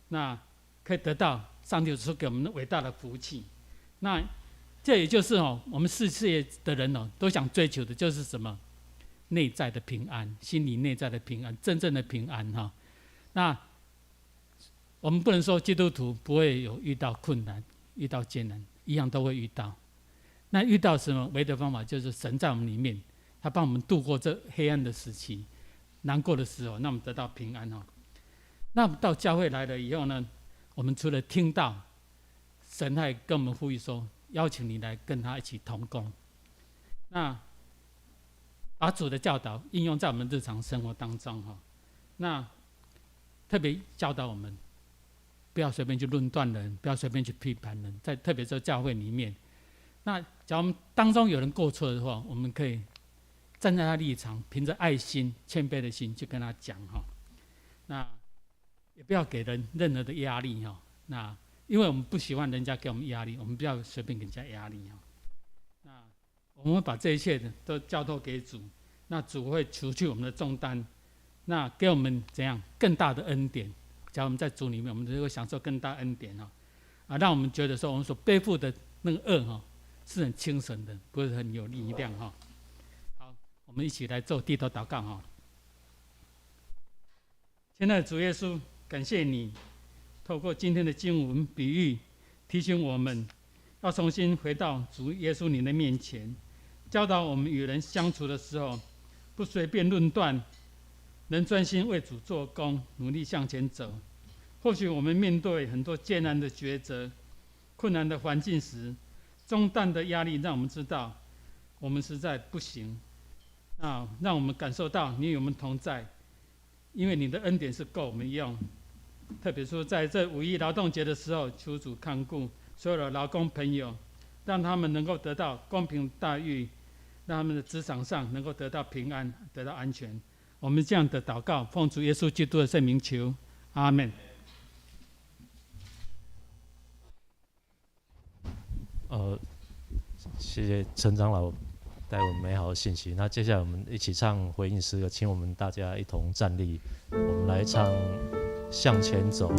那可以得到上帝所给我们的伟大的福气。那这也就是我们世界的人都想追求的就是什么？内在的平安，心里内在的平安，真正的平安哈。那我们不能说基督徒不会有遇到困难、遇到艰难，一样都会遇到。那遇到什么？唯一的方法就是神在我们里面，他帮我们度过这黑暗的时期、难过的时候，让我们得到平安哈。那到教会来了以后呢，我们除了听到，神还跟我们呼吁说，邀请你来跟他一起同工。那把主的教导应用在我们日常生活当中哈。那特别教导我们，不要随便去论断人，不要随便去批判人，在特别在教会里面。那假如我们当中有人过错的话，我们可以站在他立场，凭着爱心、谦卑的心去跟他讲哈。那也不要给人任何的压力哈。那因为我们不喜欢人家给我们压力，我们不要随便给人家压力哈。那我们会把这一切的都交托给主，那主会除去我们的重担，那给我们怎样更大的恩典。假如我们在主里面，我们就会享受更大恩典哈。让我们觉得说我们所背负的那个恶哈，是很轻省的，不是很有力量哈。好，我们一起来做低头祷告哈。亲爱的主耶稣，感谢你透过今天的经文比喻，提醒我们要重新回到主耶稣你的面前，教导我们与人相处的时候，不随便论断，能专心为主做工，努力向前走。或许我们面对很多艰难的抉择、困难的环境时，重担的压力让我们知道我们实在不行，让我们感受到你与我们同在，因为你的恩典是够我们用。特别说在这五一劳动节的时候，求主看顾所有的劳工朋友，让他们能够得到公平待遇，让他们的职场上能够得到平安，得到安全。我们这样的祷告，奉主耶稣基督的圣名求，阿们。谢谢陈长老带我们美好的信息。那接下来我们一起唱回应诗歌，请我们大家一同站立，我们来唱《向前走》。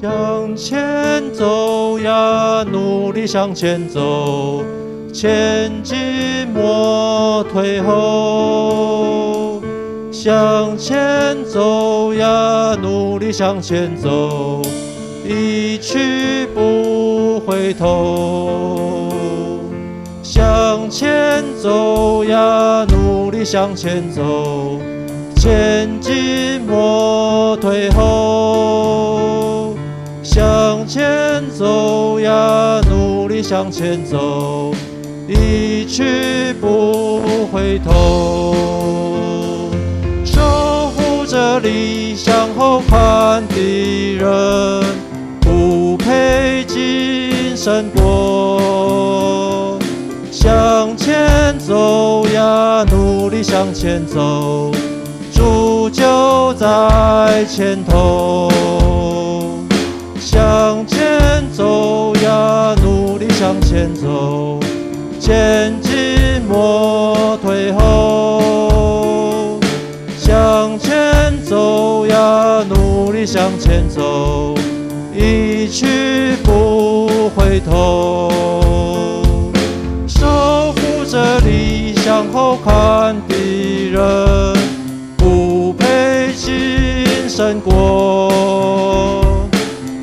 向前走呀，努力向前走，前进莫退后。向前走呀，努力向前走，一去不回头。向前走呀，努力向前走，前进莫退后。向前走呀，努力向前走，一去不回头。守护着理想后看敌人，不配进神国。向前走呀，努力向前走，主就在前头。向前走呀，努力向前走，前进莫退后。向前走呀，努力向前走，一去不回头。守护着理想后看敌人，不配进神国。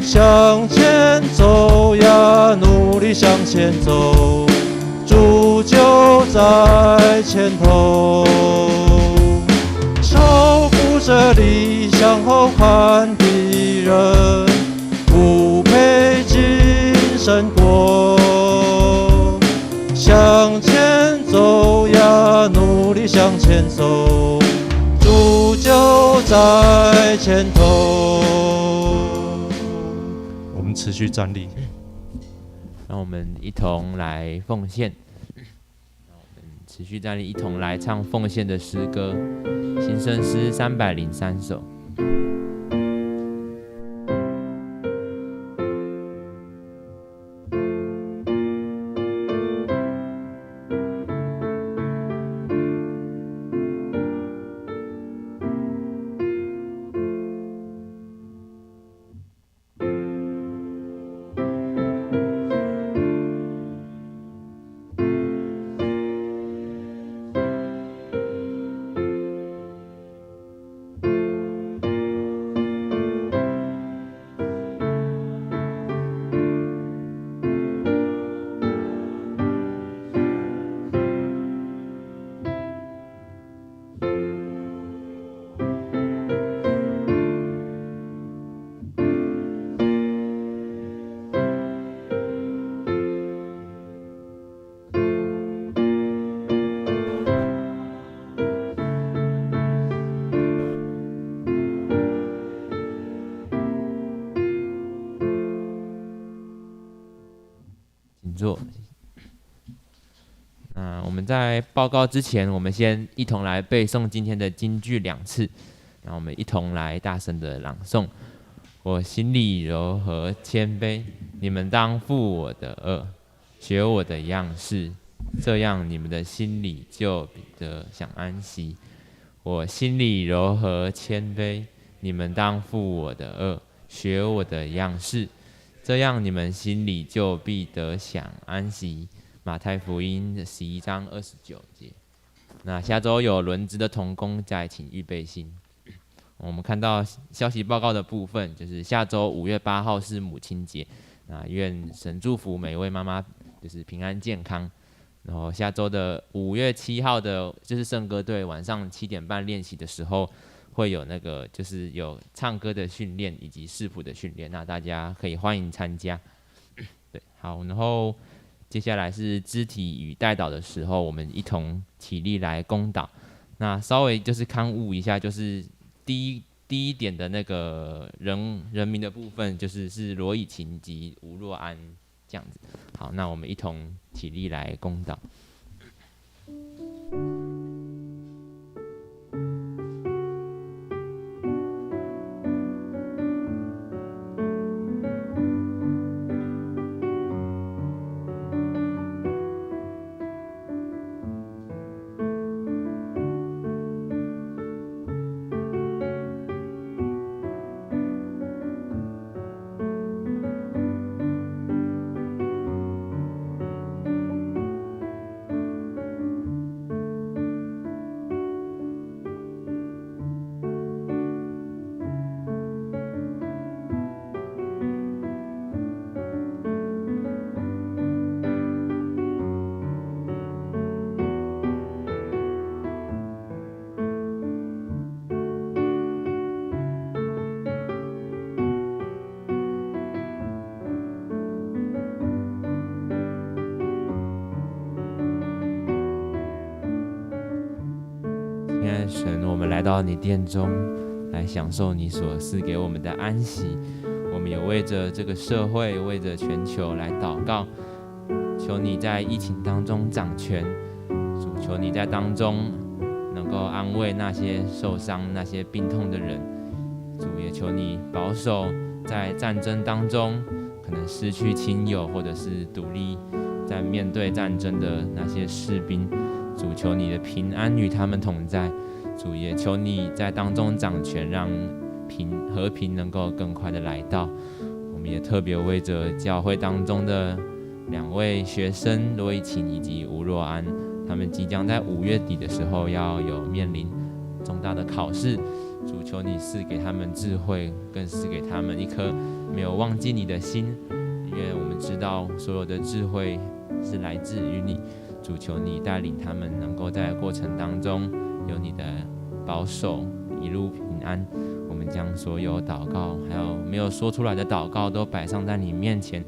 向前走呀，努力向前走，主就在前头。守护着理想后看敌人，不配进神国。向前走呀，努力向前走，主就在前头。我们持续站立，让我们一同来奉献。持续站立，一同来唱奉献的诗歌，新生诗303首。在报告之前，我们先一同来背诵今天的金句2次，让我们一同来大声的朗诵。我心里柔和谦卑，你们当负我的恶，学我的样式，这样你们的心里就必得享安息。我心里柔和谦卑，你们当负我的恶，学我的样式，这样你们心里就必得享安息。马太福音11章29节。那下周有轮值的同工再请预备心。我们看到消息报告的部分，就是下周5月8号是母亲节，那愿神祝福每位妈妈就是平安健康。然后下周的5月7号的，就是圣歌队晚上7点半练习的时候，会有那个就是有唱歌的训练以及视谱的训练，那大家可以欢迎参加。对，好，然后接下来是肢体与代祷的时候，我们一同起立来攻祷。那稍微就是勘误一下，就是第一点的那个人名的部分，是罗以晴及吴若安这样子。好，那我们一同起立来攻祷。亲爱的神，我们来到你殿中，来享受你所赐给我们的安息。我们也为着这个社会，为着全球来祷告，求你在疫情当中掌权，主，求你在当中能够安慰那些受伤、那些病痛的人。主，也求你保守在战争当中可能失去亲友或者是独立在面对战争的那些士兵。主，求你的平安与他们同在。主，也求你在当中掌权，让和平能够更快的来到。我们也特别为着教会当中的2位学生罗以晴以及吴若安，他们即将在5月底的时候要有面临重大的考试。主，求你赐给他们智慧，更赐给他们一颗没有忘记你的心，因为我们知道所有的智慧是来自于你。主，求你带领他们能够在过程当中有你的保守，一路平安。我们将所有祷告还有没有说出来的祷告都摆上在你面前。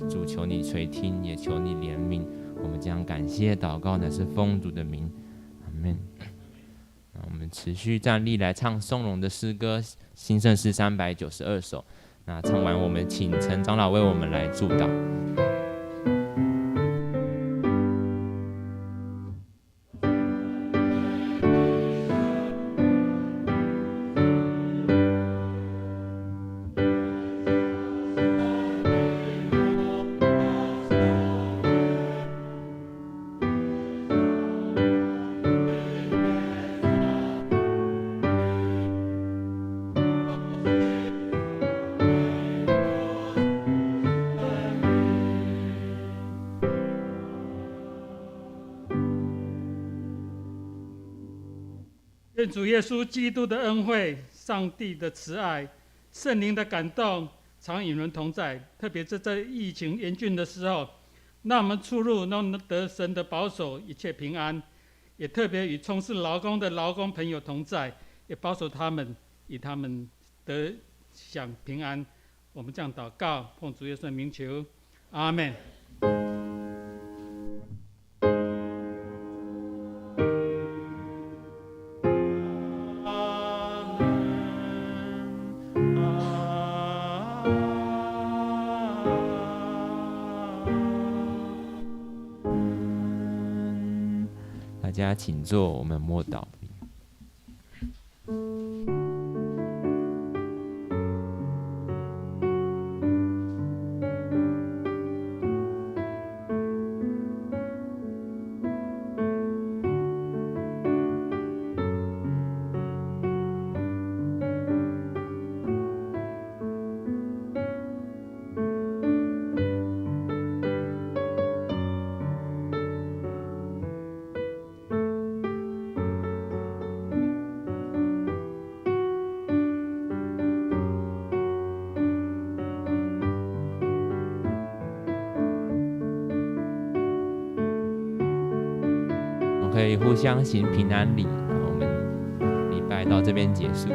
主，求你垂听，也求你怜悯。我们将感谢祷告乃是奉主的名，阿们。我们持续站立来唱颂荣的诗歌，新圣诗392首。那唱完，我们请陈长老为我们来祝祷。愿主耶稣基督的恩惠、上帝的慈爱、圣灵的感动常与人同在。特别是在疫情严峻的时候，让我们出入都能得神的保守，一切平安。也特别与从事劳工的劳工朋友同在，也保守他们，与他们得享平安。我们这样祷告，奉主耶稣的名求，阿们。家请坐，我们默祷。可以互相行平安礼，我们礼拜到这边结束。